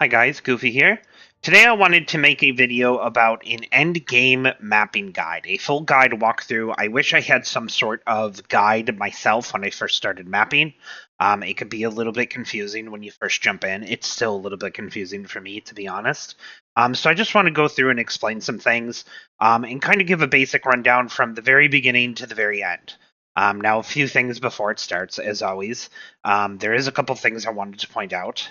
Hi guys, Goofy here. Today I wanted to make a video about an endgame mapping guide, a full guide walkthrough. I wish I had some sort of guide myself when I first started mapping. It could be a little bit confusing when you first jump in. It's still a little bit confusing for me, to be honest. So I just want to go through and explain some things and kind of give a basic rundown from the very beginning to the very end. Now, a few things before it starts, as always. There is a couple things I wanted to point out.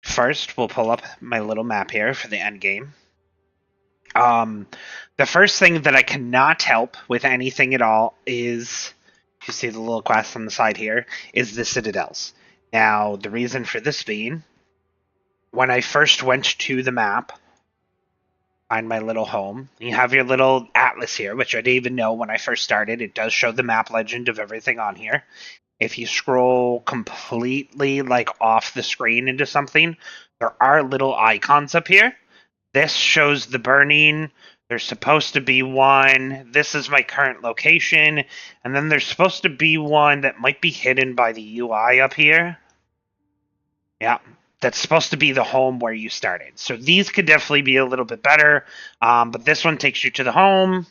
First, we'll pull up my little map here for the end game. The first thing that I cannot help with anything at all is, you see the little quest on the side here, is the citadels. Now, the reason for this being, when I first went to the map, find my little home, you have your little atlas here, which I didn't even know when I first started. It does show the map legend of everything on here. If you scroll completely off the screen into something, there are little icons up here. This shows the burning. There's supposed to be one. This is my current location. And then there's supposed to be one that might be hidden by the UI up here. Yeah, that's supposed to be the home where you started. So these could definitely be a little bit better. But this one takes you to the home.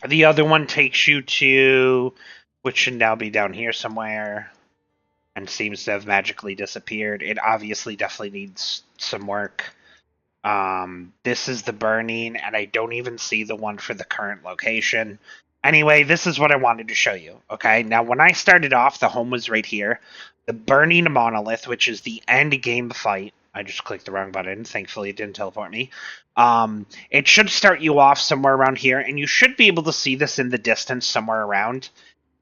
The other one takes you to, which should now be down here somewhere, and seems to have magically disappeared. It obviously definitely needs some work. This is the burning, and I don't even see the one for the current location. Anyway, this is what I wanted to show you. Okay, now when I started off, the home was right here. The burning monolith, which is the end game fight. I just clicked the wrong button. Thankfully, it didn't teleport me. It should start you off somewhere around here, and you should be able to see this in the distance somewhere around.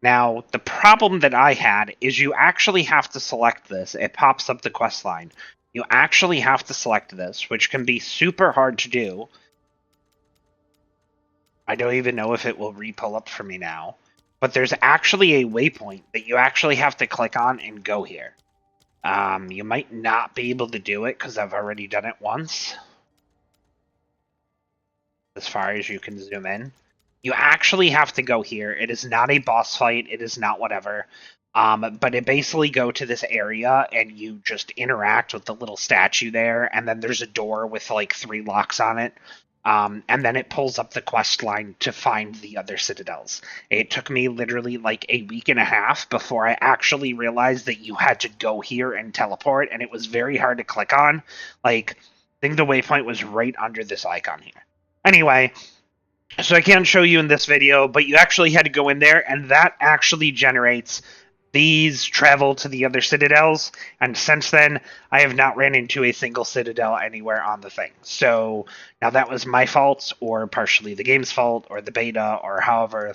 Now, the problem that I had is you actually have to select this. It pops up the quest line. You actually have to select this, which can be super hard to do. I don't even know if it will re-pull up for me now. But there's actually a waypoint that you actually have to click on and go here. You might not be able to do it because I've already done it once. As far as you can zoom in. You actually have to go here. It is not a boss fight. It is not whatever. But it basically go to this area and you just interact with the little statue there, and then there's a door with like 3 locks on it. And then it pulls up the quest line to find the other citadels. It took me literally like a week and a half before I actually realized that you had to go here and teleport, and it was very hard to click on. Like, I think the waypoint was right under this icon here. Anyway, so I can't show you in this video, but you actually had to go in there, and that actually generates these travel to the other citadels, and since then, I have not ran into a single citadel anywhere on the thing. So, now that was my fault, or partially the game's fault, or the beta, or however,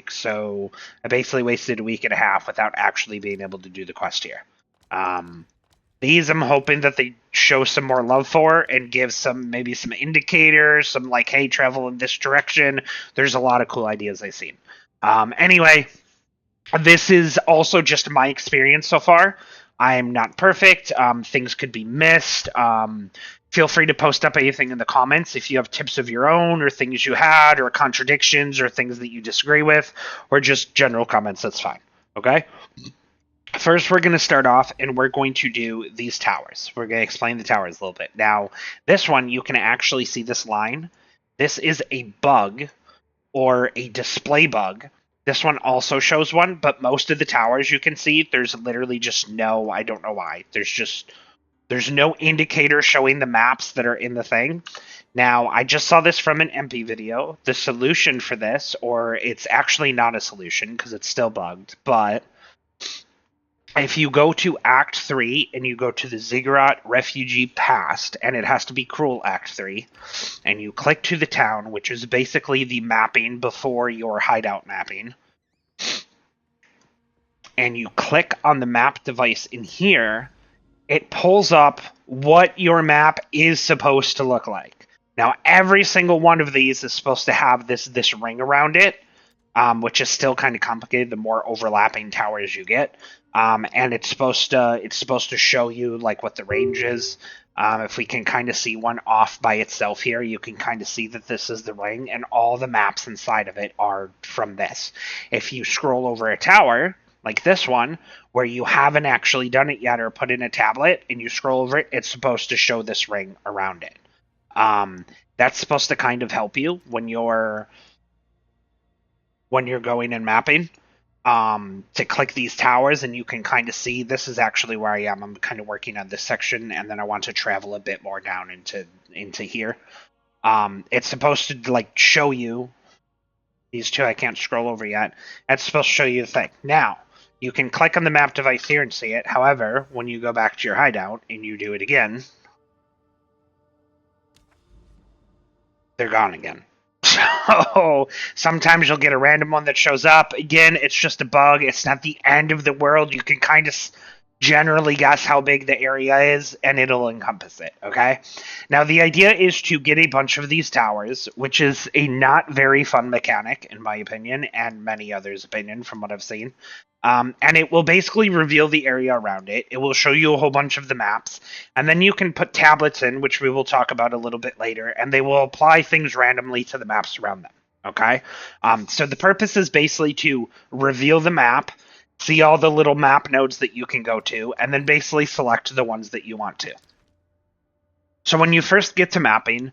so I basically wasted a week and a half without actually being able to do the quest here. These I'm hoping that they show some more love for and give maybe some indicators, some like, hey, travel in this direction. There's a lot of cool ideas I've seen. Anyway, this is also just my experience so far. I'm not perfect. Things could be missed. Feel free to post up anything in the comments if you have tips of your own or things you had or contradictions or things that you disagree with or just general comments. That's fine. Okay? First, we're going to start off and we're going to do these towers. We're going to explain the towers a little bit. Now, this one, you can actually see this line. This is a bug or a display bug. This one also shows one, but most of the towers you can see, there's literally just no, I don't know why. There's no indicator showing the maps that are in the thing. Now, I just saw this from an MP video. The solution for this, or it's actually not a solution because it's still bugged, but if you go to Act 3 and you go to the Ziggurat Refugee Past, and it has to be Cruel Act 3, and you click to the town, which is basically the mapping before your hideout mapping, and you click on the map device in here, it pulls up what your map is supposed to look like. Now, every single one of these is supposed to have this ring around it, which is still kind of complicated the more overlapping towers you get. And it's supposed to show you like what the range is. If we can kind of see one off by itself here, you can kind of see that this is the ring, and all the maps inside of it are from this. If you scroll over a tower, like this one, where you haven't actually done it yet or put in a tablet and you scroll over it, it's supposed to show this ring around it. That's supposed to kind of help you when you're going and mapping, to click these towers, and you can kind of see this is actually where I am. I'm kind of working on this section, and then I want to travel a bit more down into here. It's supposed to like show you these two. I can't scroll over yet. It's supposed to show you the thing. Now you can click on the map device here and see it. However, when you go back to your hideout and you do it again, they're gone again. So sometimes you'll get a random one that shows up. Again, it's just a bug. It's not the end of the world. You can kind of generally guess how big the area is, and it'll encompass it. Okay. Now, the idea is to get a bunch of these towers, which is a not very fun mechanic, in my opinion, and many others' opinion from what I've seen. And it will basically reveal the area around it. It will show you a whole bunch of the maps, and then you can put tablets in, which we will talk about a little bit later, and they will apply things randomly to the maps around them. Okay? So the purpose is basically to reveal the map, see all the little map nodes that you can go to, and then basically select the ones that you want to. So when you first get to mapping,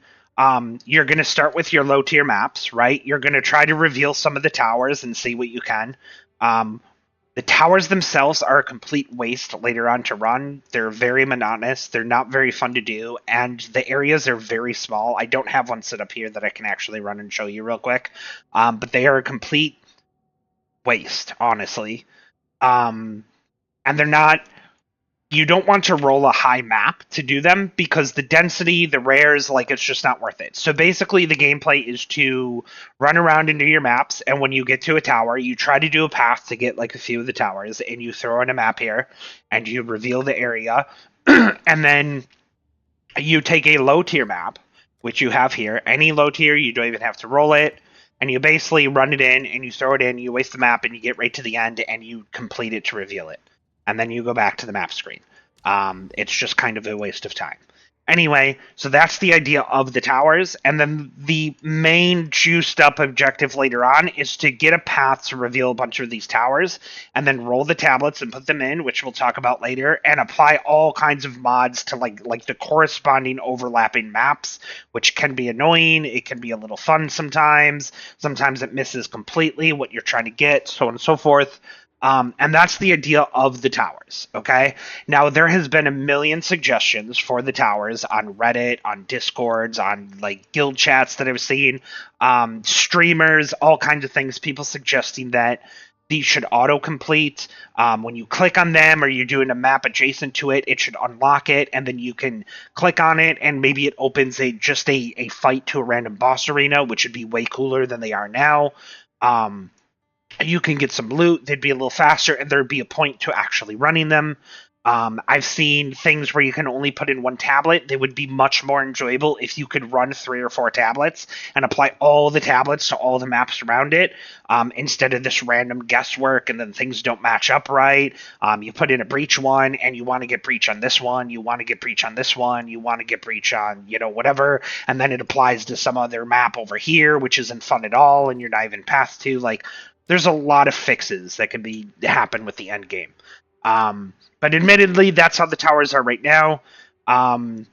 you're going to start with your low tier maps, right? You're going to try to reveal some of the towers and see what you can. The towers themselves are a complete waste later on to run. They're very monotonous. They're not very fun to do, and the areas are very small. I don't have one set up here that I can actually run and show you real quick, but they are a complete waste, honestly. And they're not. You don't want to roll a high map to do them because the density, the rares, like it's just not worth it. So basically, the gameplay is to run around into your maps, and when you get to a tower, you try to do a path to get like a few of the towers, and you throw in a map here, and you reveal the area, and then you take a low tier map, which you have here. Any low tier, you don't even have to roll it. And you basically run it in and you throw it in, you waste the map, and you get right to the end and you complete it to reveal it. And then you go back to the map screen. It's just kind of a waste of time. Anyway, so that's the idea of the towers. And then the main juiced up objective later on is to get a path to reveal a bunch of these towers and then roll the tablets and put them in, which we'll talk about later, and apply all kinds of mods to like the corresponding overlapping maps, which can be annoying. It can be a little fun sometimes. Sometimes it misses completely what you're trying to get, so on and so forth. And that's the idea of the towers, okay? Now, there has been a million suggestions for the towers on Reddit, on Discords, on, like, guild chats that I've seen, streamers, all kinds of things, people suggesting that these should autocomplete. When you click on them or you're doing a map adjacent to it, it should unlock it, and then you can click on it, and maybe it opens a fight to a random boss arena, which would be way cooler than they are now. You can get some loot, they'd be a little faster, and there'd be a point to actually running them. I've seen things where you can only put in one tablet. They would be much more enjoyable if you could run 3 or 4 tablets and apply all the tablets to all the maps around it, instead of this random guesswork and then things don't match up right. You put in a breach one and you want to get breach on this one, you want to get breach on this one, you want to get breach on, whatever, and then it applies to some other map over here, which isn't fun at all, and you're not even path to. Like, there's a lot of fixes that can happen with the end game. But admittedly, that's how the towers are right now. I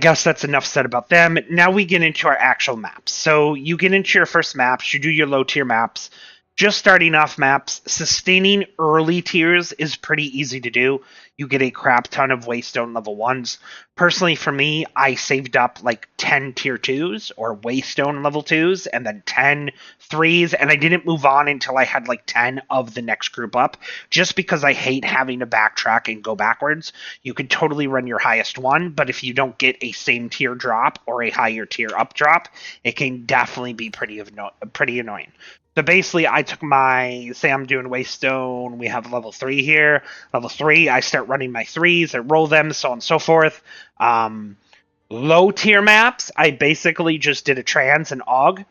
guess that's enough said about them. Now we get into our actual maps. So you get into your first maps, you do your low tier maps. Just starting off maps, sustaining early tiers is pretty easy to do. You get a crap ton of Waystone level 1s. Personally, for me, I saved up like 10 tier 2s or Waystone level 2s and then 10 3s, and I didn't move on until I had like 10 of the next group up, just because I hate having to backtrack and go backwards. You could totally run your highest one, but if you don't get a same tier drop or a higher tier up drop, it can definitely be pretty annoying. So basically, I took say I'm doing Waystone, we have level 3 here. Level 3, I start running my 3s, I roll them, so on and so forth. Low tier maps, I basically just did a trans and AUG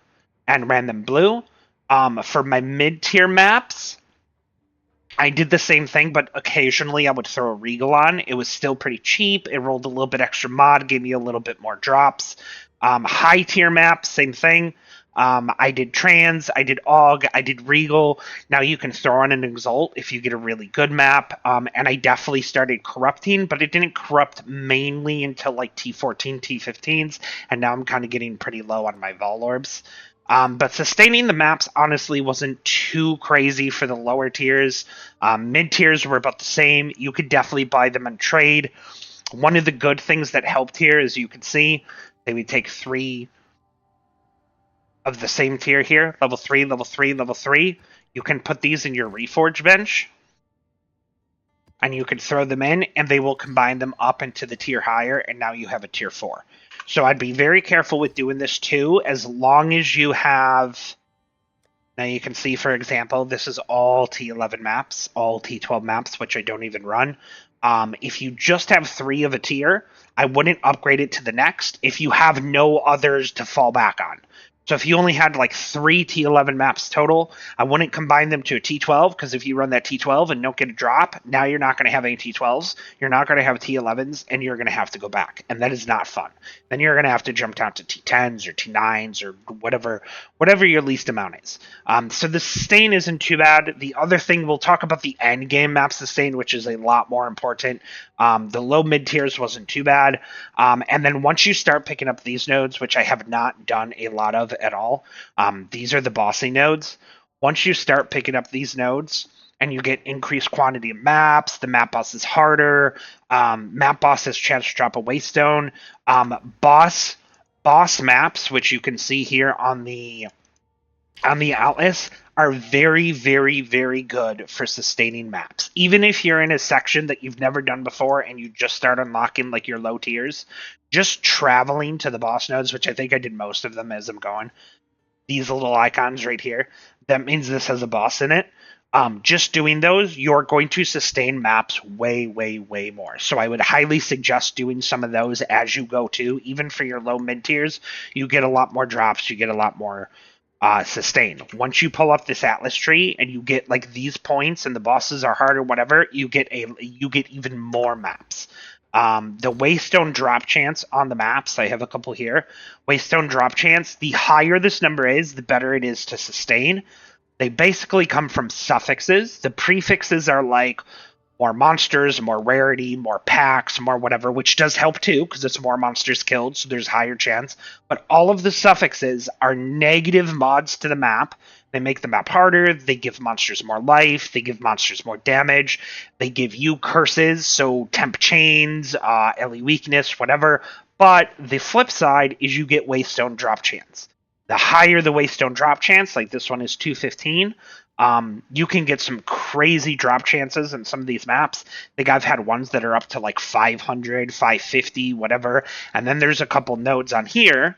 and ran them blue. For my mid tier maps, I did the same thing, but occasionally I would throw a Regal on. It was still pretty cheap. It rolled a little bit extra mod, gave me a little bit more drops. High tier maps, same thing. I did Trans, I did Aug, I did Regal. Now you can throw on an Exalt if you get a really good map. And I definitely started corrupting, but it didn't corrupt mainly until like T14, T15s, and now I'm kind of getting pretty low on my Vol Orbs. But sustaining the maps honestly wasn't too crazy for the lower tiers. Mid tiers were about the same. You could definitely buy them and trade. One of the good things that helped here, as you can see, they would take 3 of the same tier here, level 3, level 3, level 3. You can put these in your Reforge bench, and you can throw them in, and they will combine them up into the tier higher, and now you have a tier 4. So I'd be very careful with doing this too, as long as you have... Now you can see, for example, this is all T11 maps, all T12 maps, which I don't even run. If you just have 3 of a tier, I wouldn't upgrade it to the next if you have no others to fall back on. So if you only had like 3 T11 maps total, I wouldn't combine them to a T12, because if you run that T12 and don't get a drop, now you're not going to have any T12s, you're not going to have T11s, and you're going to have to go back. And that is not fun. Then you're going to have to jump down to T10s or T9s or whatever your least amount is. So the sustain isn't too bad. The other thing, we'll talk about the end game map sustain, which is a lot more important. The low mid tiers wasn't too bad. And then once you start picking up these nodes, which I have not done a lot of at all, these are the bossy nodes. Once you start picking up these nodes and you get increased quantity of maps, the map boss is harder. Map boss has chance to drop a waystone. Boss maps, which you can see here on the Atlas, are very, very, very good for sustaining maps. Even if you're in a section that you've never done before and you just start unlocking like your low tiers, just traveling to the boss nodes, which I think I did most of them as I'm going, these little icons right here, that means this has a boss in it. Just doing those, you're going to sustain maps way, way, way more. So I would highly suggest doing some of those as you go too. Even for your low mid tiers, you get a lot more drops, you get a lot more sustain. Once you pull up this Atlas tree and you get like these points and the bosses are hard or whatever, you get even more maps. The Waystone drop chance on the maps, I have a couple here. Waystone drop chance, the higher this number is, the better it is to sustain. They basically come from suffixes. The prefixes are like more monsters, more rarity, more packs, more whatever, which does help too, because it's more monsters killed, so there's higher chance. But all of the suffixes are negative mods to the map. They make the map harder, they give monsters more life, they give monsters more damage, they give you curses, so temp chains, LE weakness, whatever. But the flip side is you get Waystone drop chance. The higher the Waystone drop chance, like this one is 215, you can get some crazy drop chances in some of these maps. I think I've had ones that are up to like 500, 550, whatever. And then there's a couple nodes on here,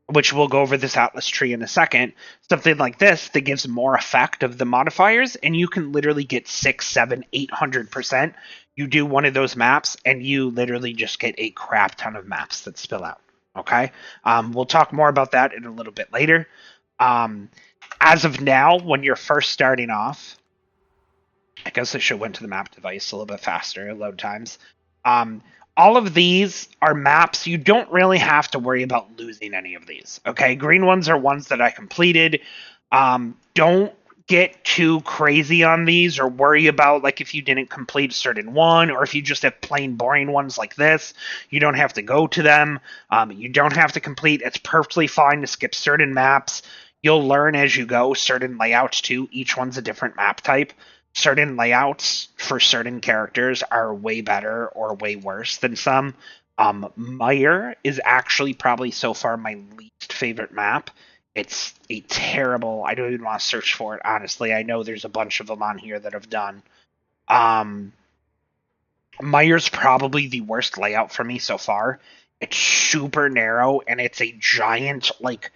which we'll go over this Atlas tree in a second. Something like this that gives more effect of the modifiers, and you can literally get 6, 7, 800%. You do one of those maps, and you literally just get a crap ton of maps that spill out. Okay? We'll talk more about that in a little bit later. As of now, when you're first starting off, I guess I should went to the map device a little bit faster, load times. All of these are maps. You don't really have to worry about losing any of these. Okay, green ones are ones that I completed. Don't get too crazy on these or worry about like if you didn't complete a certain one or if you just have plain boring ones like this. You don't have to go to them. You don't have to complete. It's perfectly fine to skip certain maps. You'll learn as you go certain layouts too. Each one's a different map type. Certain layouts for certain characters are way better or way worse than some. Meyer is actually probably so far my least favorite map. It's a terrible. I don't even want to search for it, honestly. I know there's a bunch of them on here that have done. Meyer's probably the worst layout for me so far. It's super narrow and it's a giant like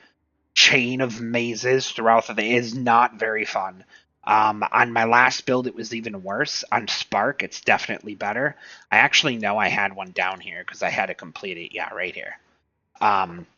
chain of mazes throughout the day. It is not very fun. On my last build, it was even worse. On Spark, it's definitely better. I actually know I had one down here because I had to complete it. Yeah, right here.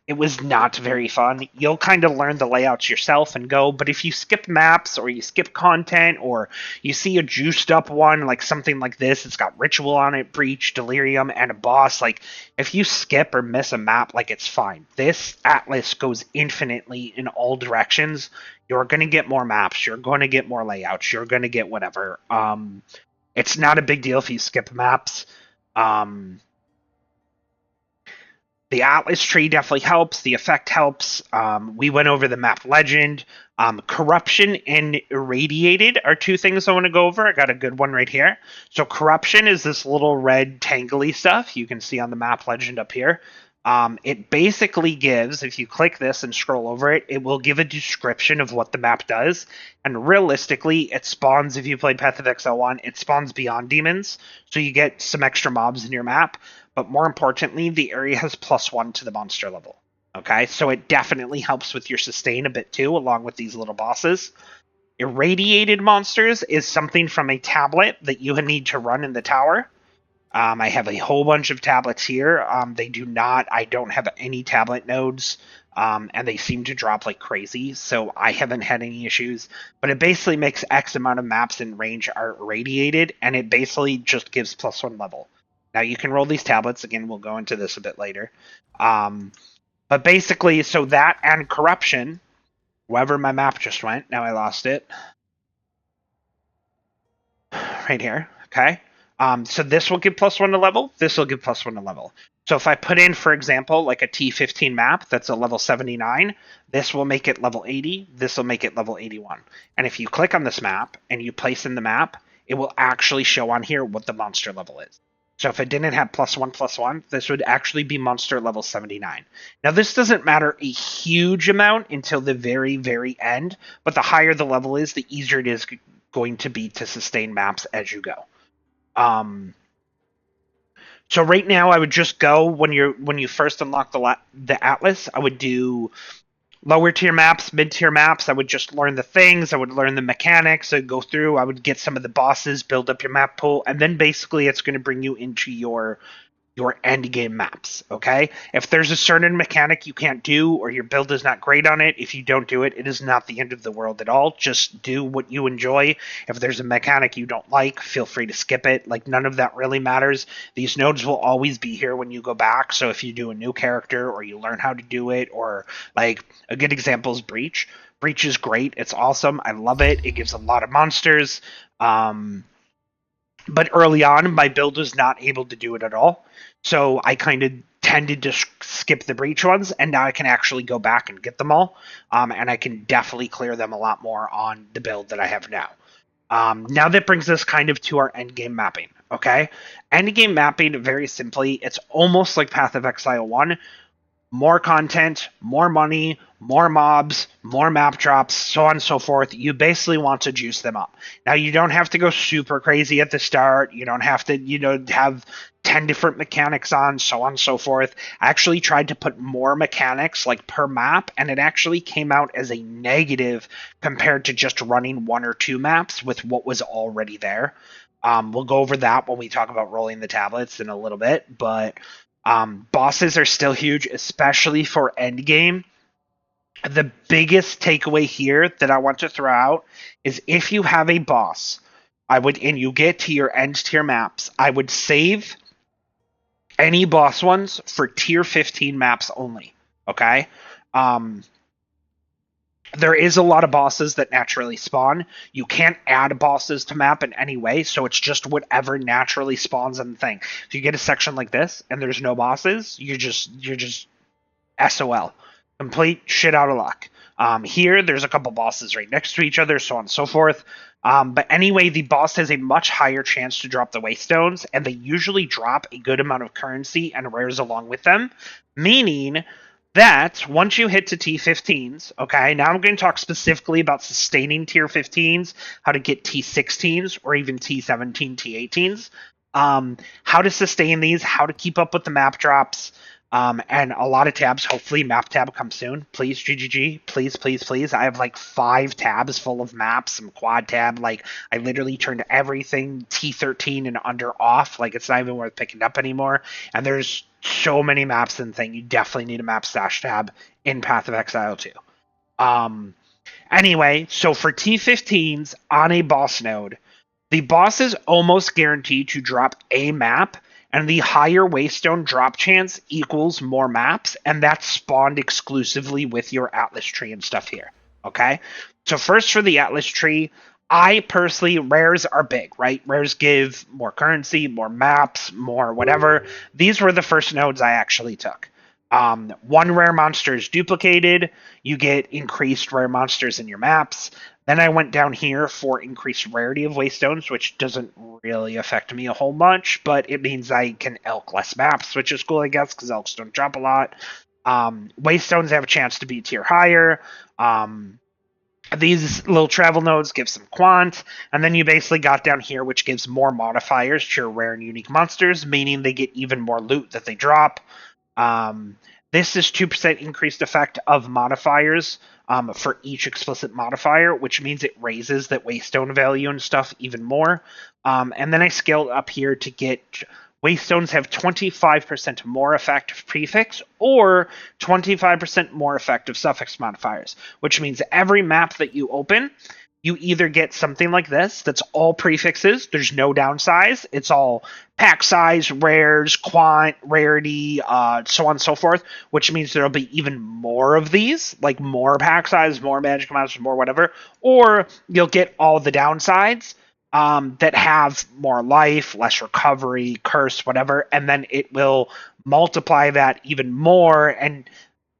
It was not very fun. You'll kind of learn the layouts yourself and go, but if you skip maps or you skip content or you see a juiced up one, like something like this, it's got ritual on it, breach, delirium, and a boss, like if you skip or miss a map, like it's fine. This atlas goes infinitely in all directions. You're going to get more maps, you're going to get more layouts, you're going to get whatever. It's not a big deal if you skip maps. Um, the Atlas tree definitely helps. The effect helps. We went over the map legend. Corruption and irradiated are two things I want to go over. I got a good one right here. So corruption is this little red tangly stuff you can see on the map legend up here. It basically gives, if you click this and scroll over it, it will give a description of what the map does. And realistically, it spawns, if you played Path of Exile 1, it spawns beyond demons. So you get some extra mobs in your map. But more importantly, the area has +1 to the monster level. Okay, so it definitely helps with your sustain a bit too, along with these little bosses. Irradiated monsters is something from a tablet that you need to run in the tower. I have a whole bunch of tablets here. I don't have any tablet nodes, and they seem to drop like crazy, so I haven't had any issues. But it basically makes X amount of maps in range are irradiated, and it basically just gives +1 level. Now you can roll these tablets. Again, we'll go into this a bit later. But basically, so that and corruption, wherever my map just went, now I lost it. Right here, okay? So this will give +1 to level, this will give +1 to level. So if I put in, for example, like a T15 map that's a level 79, this will make it level 80, this will make it level 81. And if you click on this map and you place in the map, it will actually show on here what the monster level is. So if it didn't have +1/+1, this would actually be monster level 79. Now this doesn't matter a huge amount until the very, very end, but the higher the level is, the easier it is going to be to sustain maps as you go. So right now, I would just go when you first unlock the Atlas. I would do lower tier maps, mid tier maps. I would just learn the things. I would learn the mechanics. I'd go through. I would get some of the bosses, build up your map pool, and then basically it's going to bring you into your end game maps, okay? If there's a certain mechanic you can't do or your build is not great on it, if you don't do it, it is not the end of the world at all. Just do what you enjoy. If there's a mechanic you don't like, feel free to skip it. Like, none of that really matters. These nodes will always be here when you go back, so if you do a new character or you learn how to do it, or, like, a good example is Breach. Breach is great. It's awesome. I love it. It gives a lot of monsters. But early on, my build was not able to do it at all. So I kind of tended to skip the breach ones, and now I can actually go back and get them all. And I can definitely clear them a lot more on the build that I have now. Now that brings us kind of to our endgame mapping. Okay? Endgame mapping, very simply, it's almost like Path of Exile 1, more content, more money, more mobs, more map drops, so on and so forth. You basically want to juice them up. Now, you don't have to go super crazy at the start. You don't have to, have 10 different mechanics on, so on and so forth. I actually tried to put more mechanics, like, per map, and it actually came out as a negative compared to just running 1 or 2 maps with what was already there. We'll go over that when we talk about rolling the tablets in a little bit, but bosses are still huge, especially for endgame. The biggest takeaway here that I want to throw out is if you have a boss, and you get to your end tier maps, I would save any boss ones for tier 15 maps only. Okay? There is a lot of bosses that naturally spawn. You can't add bosses to map in any way, so it's just whatever naturally spawns in the thing. If you get a section like this and there's no bosses, you're just SOL. Complete shit out of luck. Here, there's a couple bosses right next to each other, so on and so forth. But anyway, the boss has a much higher chance to drop the Waystones, and they usually drop a good amount of currency and rares along with them, meaning that once you hit to T15s, okay, now I'm going to talk specifically about sustaining tier 15s, how to get T16s, or even T17, T18s, how to sustain these, how to keep up with the map drops, And a lot of tabs. Hopefully, map tab comes soon. Please, GGG. Please, please, please. I have like 5 tabs full of maps. Some quad tab. Like, I literally turned everything T13 and under off. Like, it's not even worth picking up anymore. And there's so many maps in the thing. You definitely need a map stash tab in Path of Exile 2. Anyway, so for T15s on a boss node, the boss is almost guaranteed to drop a map, and the higher Waystone drop chance equals more maps, and that's spawned exclusively with your Atlas tree and stuff here. Okay? So, first for the Atlas tree, I personally, rares are big, right? Rares give more currency, more maps, more whatever. These were the first nodes I actually took. One rare monster is duplicated, you get increased rare monsters in your maps. Then I went down here for increased rarity of Waystones, which doesn't really affect me a whole bunch, but it means I can elk less maps, which is cool, I guess, because elks don't drop a lot. Waystones have a chance to be tier higher. These little travel nodes give some quant, and then you basically got down here, which gives more modifiers to your rare and unique monsters, meaning they get even more loot that they drop. Um, this is 2% increased effect of modifiers for each explicit modifier, which means it raises that Waystone value and stuff even more. And then I scaled up here to get Waystones have 25% more effective prefix or 25% more effective suffix modifiers, which means every map that you open, you either get something like this that's all prefixes, there's no downsize, it's all pack size, rares, quant, rarity, so on and so forth, which means there'll be even more of these, like more pack size, more magic monsters, more whatever, or you'll get all the downsides that have more life, less recovery, curse, whatever, and then it will multiply that even more, and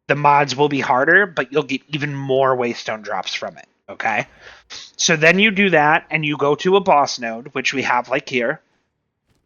the mods will be harder, but you'll get even more Waystone drops from it, okay? So then you do that, and you go to a boss node, which we have like here.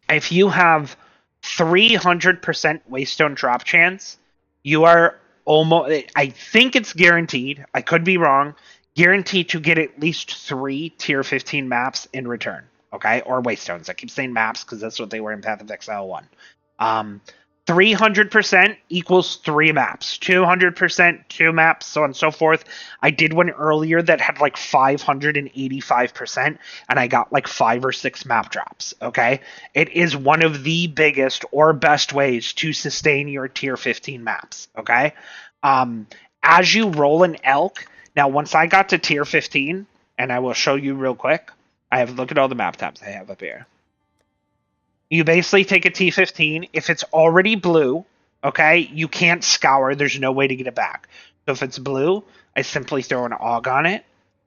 If you have 300% Waystone drop chance, you are almost, I think it's guaranteed, I could be wrong, guaranteed to get at least 3 tier 15 maps in return, okay? Or Waystones. I keep saying maps because that's what they were in Path of Exile 1. 300% equals 3 maps, 200%, 2 maps, so on and so forth. I did one earlier that had like 585%, and I got like 5 or 6 map drops, okay? It is one of the biggest or best ways to sustain your tier 15 maps, okay? As you roll an elk, now once I got to tier 15, and I will show you real quick, look at all the map tabs I have up here. You basically take a T15. If it's already blue, okay, you can't scour. There's no way to get it back. So if it's blue, I simply throw an AUG on it,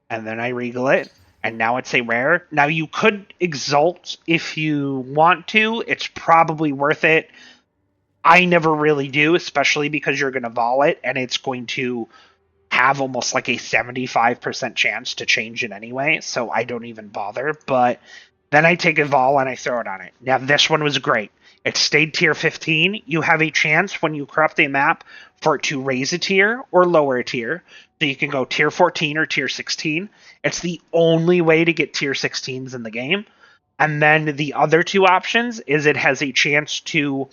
and then I regal it, and now it's a rare. Now you could exalt if you want to. It's probably worth it. I never really do, especially because you're going to vol it, and it's going to have almost like a 75% chance to change it anyway, so I don't even bother. But then I take a vol and I throw it on it. Now, this one was great. It stayed tier 15. You have a chance when you corrupt a map for it to raise a tier or lower a tier. So you can go tier 14 or tier 16. It's the only way to get tier 16s in the game. And then the other 2 options is it has a chance to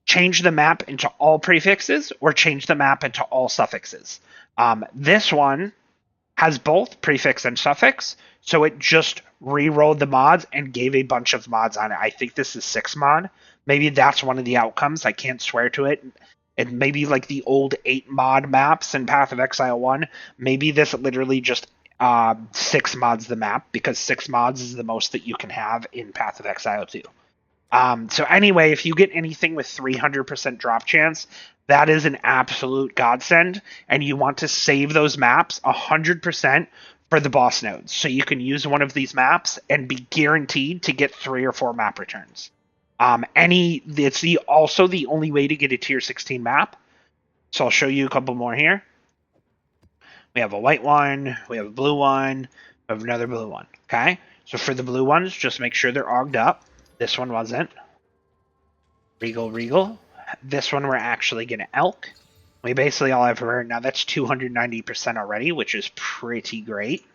change the map into all prefixes or change the map into all suffixes. This one has both prefix and suffix, so it just re-rolled the mods and gave a bunch of mods on it. I think this is 6 mod. Maybe that's one of the outcomes. I can't swear to it. And maybe like the old 8 mod maps in Path of Exile 1, maybe this literally just 6 mods the map, because 6 mods is the most that you can have in Path of Exile 2. So anyway, if you get anything with 300% drop chance, that is an absolute godsend, and you want to save those maps 100% for the boss nodes. So you can use one of these maps and be guaranteed to get 3 or 4 map returns. It's also the only way to get a tier 16 map. So I'll show you a couple more here. We have a white one, we have a blue one, we have another blue one. Okay? So for the blue ones, just make sure they're ogged up. This one wasn't. Regal. This one we're actually going to elk. We basically all have rare. Now that's 290% already, which is pretty great.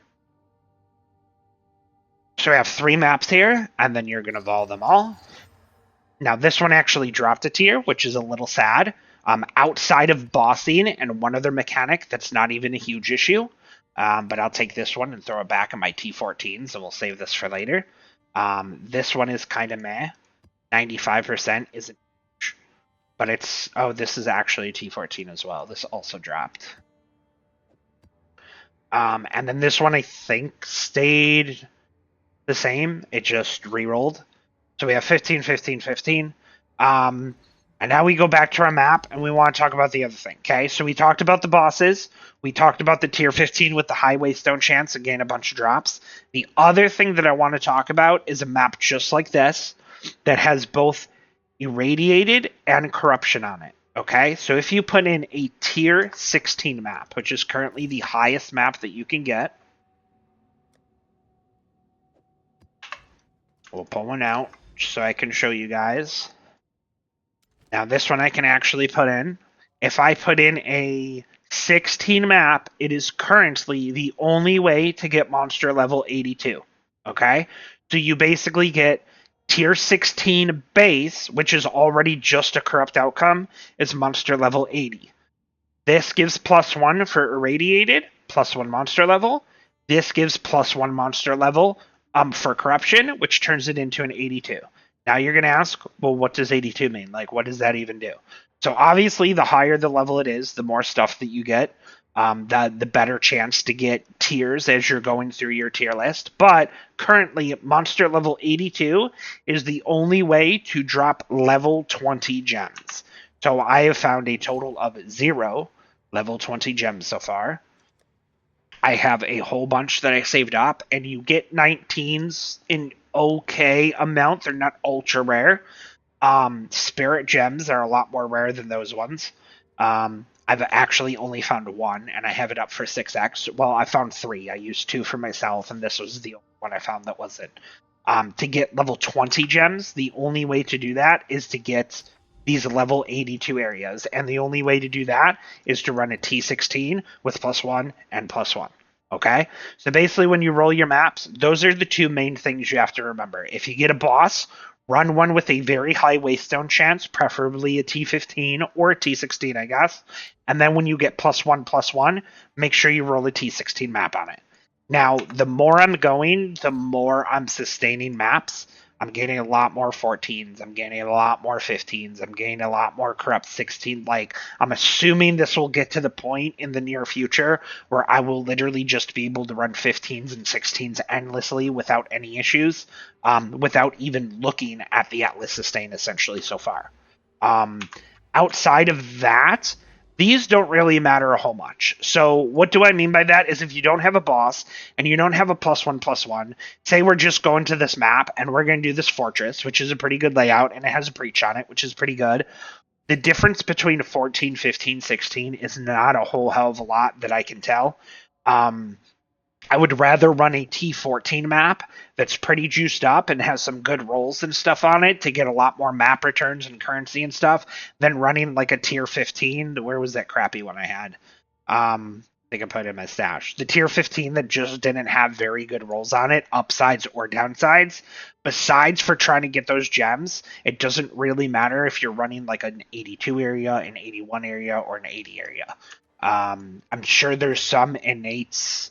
So we have 3 maps here, and then you're going to vol them all. Now this one actually dropped a tier, which is a little sad. Outside of bossing and one other mechanic that's not even a huge issue, but I'll take this one and throw it back in my T14s, and we'll save this for later. This one is kind of meh. 95% isn't huge, but it's... Oh, this is actually a T14 as well. This also dropped. And then this one, I think, stayed the same. It just re-rolled. So we have 15, 15, 15. And now we go back to our map, and we want to talk about the other thing. Okay, so we talked about the bosses. We talked about the tier 15 with the high waystone chance and gain a bunch of drops. The other thing that I want to talk about is a map just like this that has both irradiated and corruption on it. Okay, so if you put in a tier 16 map, which is currently the highest map that you can get, we'll pull one out so I can show you guys. Now this one I can actually put in. If I put in a 16 map, it is currently the only way to get monster level 82. Okay, so you basically get tier 16 base, which is already just a corrupt outcome, is monster level 80. This gives +1 for irradiated, +1 monster level. This gives +1 monster level for corruption, which turns it into an 82. Now you're going to ask, well, what does 82 mean? Like, what does that even do? So obviously, the higher the level it is, the more stuff that you get, the better chance to get tiers as you're going through your tier list. But currently, monster level 82 is the only way to drop level 20 gems. So I have found a total of 0 level 20 gems so far. I have a whole bunch that I saved up, and you get 19s in okay amount. They're not ultra rare. Spirit gems are a lot more rare than those ones. I've actually only found one, and I have it up for 6x. Well, I found 3. I used 2 for myself, and this was the only one I found that wasn't. To get level 20 gems, the only way to do that is to get these level 82 areas, and the only way to do that is to run a T16 with +1 and +1. Okay? So basically, when you roll your maps, those are the two main things you have to remember. If you get a boss, run one with a very high waystone chance, preferably a T15 or a T16, I guess. And then when you get +1/+1, make sure you roll a T16 map on it. Now, the more I'm going, the more I'm sustaining maps. I'm gaining a lot more 14s. I'm gaining a lot more 15s. I'm gaining a lot more corrupt 16. Like, I'm assuming this will get to the point in the near future where I will literally just be able to run 15s and 16s endlessly without any issues, without even looking at the Atlas sustain essentially so far. Outside of that, these don't really matter a whole much. So what do I mean by that is if you don't have a boss and you don't have a +1/+1, say we're just going to this map and we're going to do this fortress, which is a pretty good layout, and it has a breach on it, which is pretty good. The difference between 14, 15, 16 is not a whole hell of a lot that I can tell. I would rather run a T14 map that's pretty juiced up and has some good rolls and stuff on it to get a lot more map returns and currency and stuff than running like a tier 15. Where was that crappy one I had? I think I put it in my stash. The tier 15 that just didn't have very good rolls on it, upsides or downsides. Besides for trying to get those gems, it doesn't really matter if you're running like an 82 area, an 81 area, or an 80 area. I'm sure there's some innate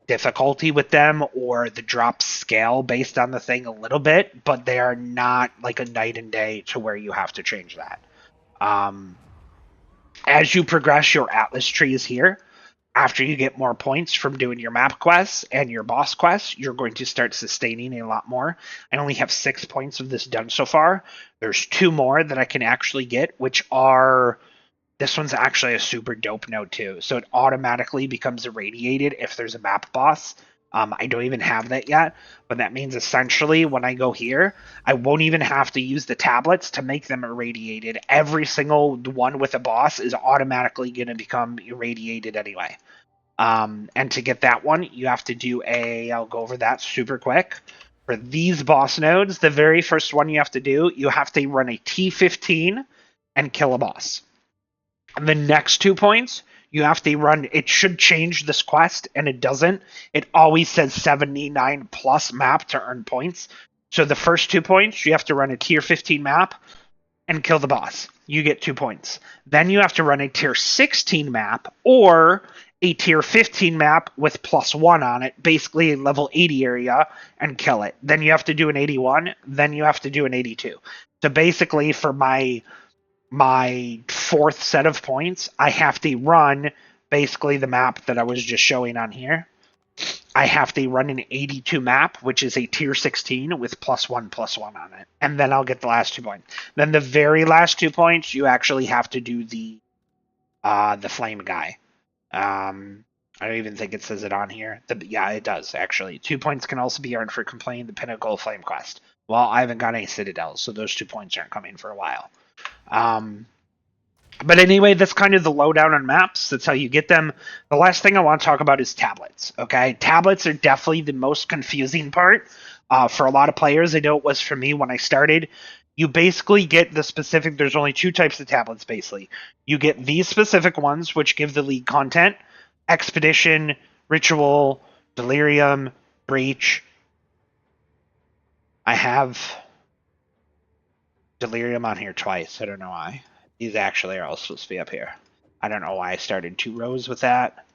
difficulty with them or the drop scale based on the thing a little bit, but they are not like a night and day to where you have to change that. As you progress, your Atlas tree is here. After you get more points from doing your map quests and your boss quests, you're going to start sustaining a lot more. I only have 6 points of this done so far. There's 2 more that I can actually get, which are... This one's actually a super dope node too. So it automatically becomes irradiated if there's a map boss. I don't even have that yet, but that means essentially when I go here, I won't even have to use the tablets to make them irradiated. Every single one with a boss is automatically going to become irradiated anyway. And to get that one, you have to do I'll go over that super quick. For these boss nodes, the very first one you have to do, you have to run a T15 and kill a boss. The next 2 points, you have to run... It should change this quest, and it doesn't. It always says 79 plus map to earn points. So the first 2 points, you have to run a tier 15 map, and kill the boss. You get 2 points. Then you have to run a tier 16 map or a tier 15 map with +1 on it, basically a level 80 area, and kill it. Then you have to do an 81, then you have to do an 82. So basically, for my fourth set of points, I have to run basically the map that I was just showing on here. I have to run an 82 map, which is a tier 16 with +1/+1 on it. And then I'll get the last 2 points. Then the very last 2 points, you actually have to do the flame guy. I don't even think it says it on here. Yeah, it does, actually. 2 points can also be earned for completing the Pinnacle Flame quest. Well, I haven't got any Citadels, so those 2 points aren't coming for a while. But anyway, that's kind of the lowdown on maps. That's how you get them. The last thing I want to talk about is tablets. Okay, tablets are definitely the most confusing part for a lot of players. I know it was for me when I started. You basically get the specific. There's only 2 types of tablets. Basically, you get these specific ones, which give the league content: Expedition, Ritual, Delirium, Breach. I have Delirium on here twice. I don't know why. These actually are all supposed to be up here. I don't know why I started 2 rows with that.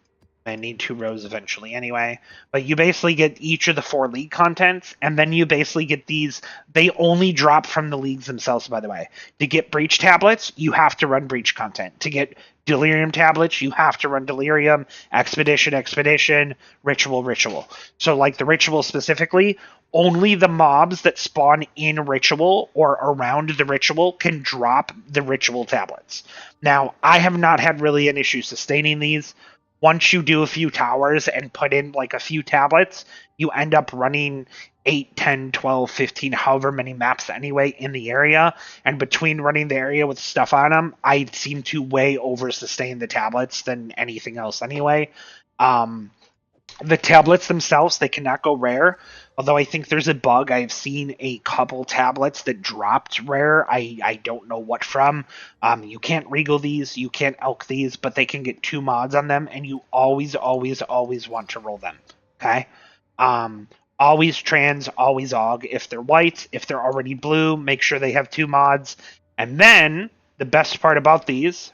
I need 2 rows eventually anyway. But you basically get each of the 4 league contents, and then you basically get these. They only drop from the leagues themselves, by the way. To get Breach tablets, you have to run Breach content. To get Delirium tablets, you have to run Delirium, Expedition, Ritual. So like the Ritual specifically, only the mobs that spawn in Ritual or around the Ritual can drop the Ritual tablets. Now, I have not had really an issue sustaining these. Once you do a few towers and put in like a few tablets, you end up running 8, 10, 12, 15, however many maps anyway in the area. And between running the area with stuff on them, I seem to way over sustain the tablets than anything else anyway. The tablets themselves, they cannot go rare. Although I think there's a bug. I've seen a couple tablets that dropped rare. I don't know what from. You can't regal these, you can't elk these, but they can get 2 mods on them, and you always want to roll them. Okay? Always trans, always aug. If they're white, if they're already blue, make sure they have 2 mods. And then, the best part about these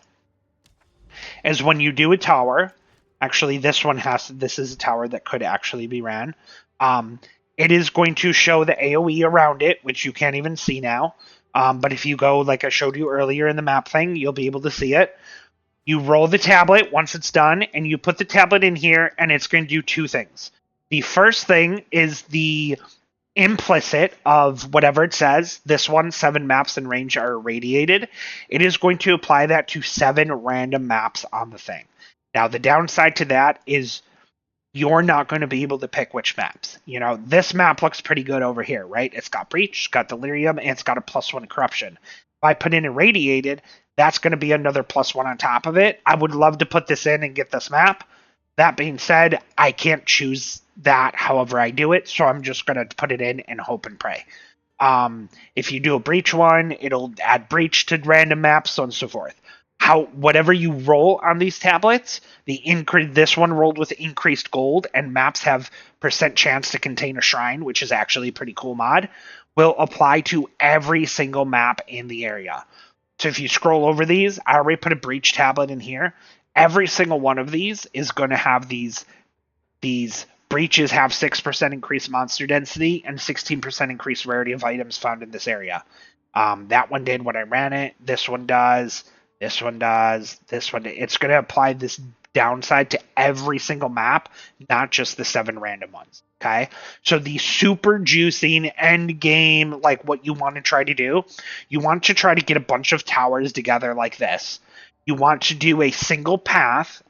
is when you do a tower. Actually, this is a tower that could actually be ran. It is going to show the AoE around it, which you can't even see now. But if you go, like I showed you earlier in the map thing, you'll be able to see it. You roll the tablet once it's done, and you put the tablet in here, and it's going to do 2 things. The first thing is the implicit of whatever it says. This one, 7 maps in range are irradiated. It is going to apply that to 7 random maps on the thing. Now, the downside to that is you're not going to be able to pick which maps. You know, this map looks pretty good over here, right? It's got Breach, it's got Delirium, and it's got a +1 Corruption. If I put in Irradiated, that's going to be another +1 on top of it. I would love to put this in and get this map. That being said, I can't choose that however I do it, so I'm just going to put it in and hope and pray. If you do a Breach one, it'll add Breach to random maps, so on and so forth. Whatever you roll on these tablets, this one rolled with increased gold, and maps have % chance to contain a shrine, which is actually a pretty cool mod, will apply to every single map in the area. So if you scroll over these, I already put a Breach tablet in here. Every single one of these is going to have these breaches have 6% increased monster density and 16% increased rarity of items found in this area. That one did when I ran it. This one does. This one does. This one. It's going to apply this downside to every single map, not just the 7 random ones. Okay? So the super juicing end game, like what you want to try to do, you want to try to get a bunch of towers together like this. You want to do a single path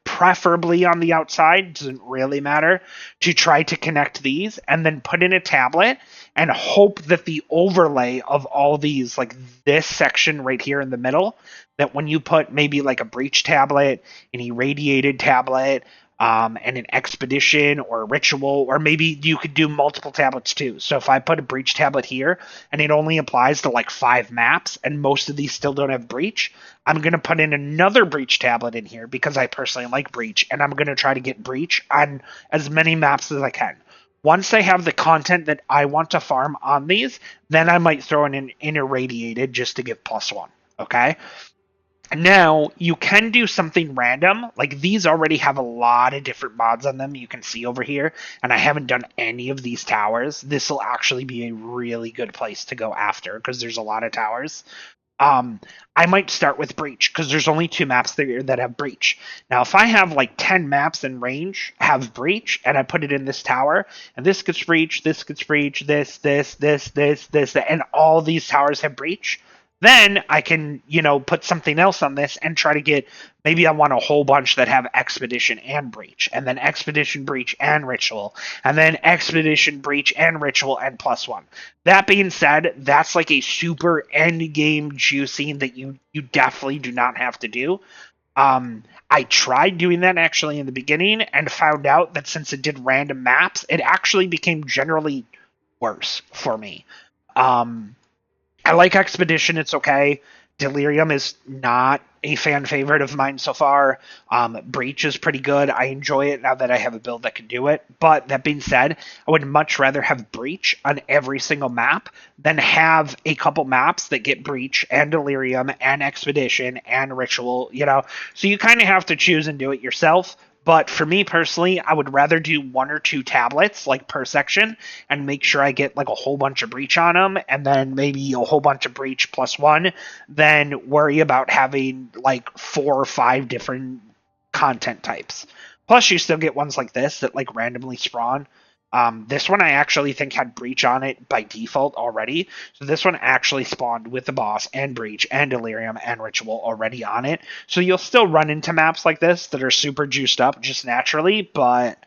preferably on the outside, doesn't really matter, to try to connect these, and then put in a tablet and hope that the overlay of all these, like this section right here in the middle, that when you put maybe like a Breach tablet, an Irradiated tablet, and an Expedition or a Ritual, or maybe you could do multiple tablets too. So if I put a Breach tablet here and it only applies to like 5 maps and most of these still don't have Breach, I'm going to put in another Breach tablet in here because I personally like Breach, and I'm going to try to get Breach on as many maps as I can. Once I have the content that I want to farm on these, then I might throw in an irradiated just to give +1. Okay. Now, you can do something random. Like, these already have a lot of different mods on them, you can see over here, and I haven't done any of these towers. This will actually be a really good place to go after, because there's a lot of towers. Um, I might start with Breach, because there's only 2 maps there that have Breach. Now, if I have like 10 maps in range have Breach, and I put it in this tower, and this gets Breach, this gets Breach, this, and all these towers have Breach, then I can, put something else on this and try to get, maybe I want a whole bunch that have Expedition and Breach, and then Expedition, Breach, and Ritual, and then Expedition, Breach, and Ritual, and +1. That being said, that's like a super end game juicing that you definitely do not have to do. I tried doing that actually in the beginning and found out that since it did random maps, it actually became generally worse for me. Um, I like Expedition, it's okay. Delirium is not a fan favorite of mine so far. Breach is pretty good. I enjoy it now that I have a build that can do it. But that being said, I would much rather have Breach on every single map than have a couple maps that get Breach and Delirium and Expedition and Ritual, So you kind of have to choose and do it yourself. But for me personally, I would rather do 1 or 2 tablets, like per section, and make sure I get like a whole bunch of Breach on them, and then maybe a whole bunch of Breach +1, than worry about having like 4 or 5 different content types. Plus, you still get ones like this that like randomly spawn. This one I actually think had Breach on it by default already. So this one actually spawned with the boss and Breach and Delirium and Ritual already on it. So you'll still run into maps like this that are super juiced up just naturally, but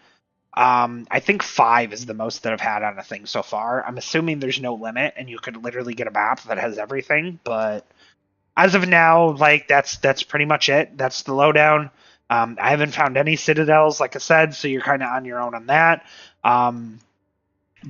I think 5 is the most that I've had on a thing so far. I'm assuming there's no limit and you could literally get a map that has everything, but as of now, like that's pretty much it. That's the lowdown. I haven't found any citadels, like I said, so you're kind of on your own on that. Um,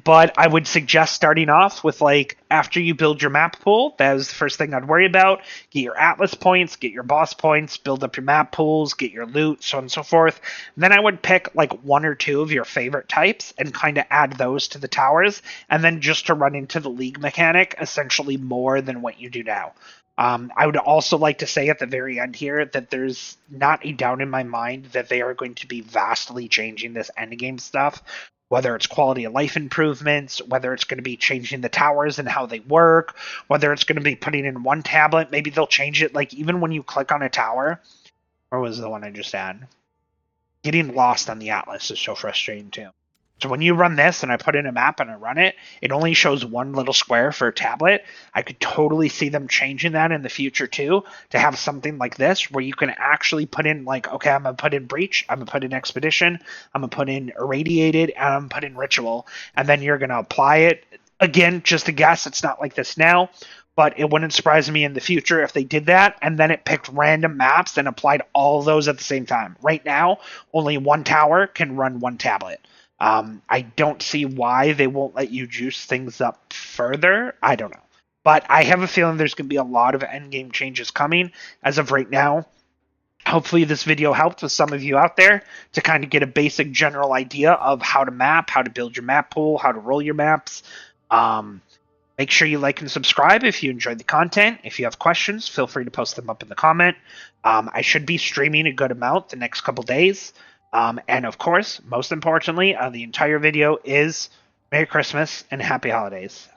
but I would suggest starting off with like after you build your map pool, that is the first thing I'd worry about. Get your Atlas points, get your boss points, build up your map pools, get your loot, so on and so forth. Then I would pick like 1 or 2 of your favorite types and kind of add those to the towers, and then just to run into the league mechanic essentially more than what you do now. I would also like to say at the very end here that there's not a doubt in my mind that they are going to be vastly changing this endgame stuff, whether it's quality of life improvements, whether it's going to be changing the towers and how they work, whether it's going to be putting in 1 tablet. Maybe they'll change it. Like even when you click on a tower, or was the one I just had? Getting lost on the Atlas is so frustrating too. So when you run this and I put in a map and I run it, it only shows 1 little square for a tablet. I could totally see them changing that in the future too, to have something like this where you can actually put in like, okay, I'm going to put in Breach, I'm going to put in Expedition, I'm going to put in Irradiated, and I'm going to put in Ritual. And then you're going to apply it. Again, just a guess, it's not like this now, but it wouldn't surprise me in the future if they did that and then it picked random maps and applied all those at the same time. Right now, only 1 tower can run 1 tablet. I don't see why they won't let you juice things up further. I don't know. But I have a feeling there's going to be a lot of endgame changes coming as of right now. Hopefully this video helped with some of you out there to kind of get a basic general idea of how to map, how to build your map pool, how to roll your maps. Make sure you like and subscribe if you enjoyed the content. If you have questions, feel free to post them up in the comment. I should be streaming a good amount the next couple days. And of course, most importantly, the entire video is Merry Christmas and Happy Holidays.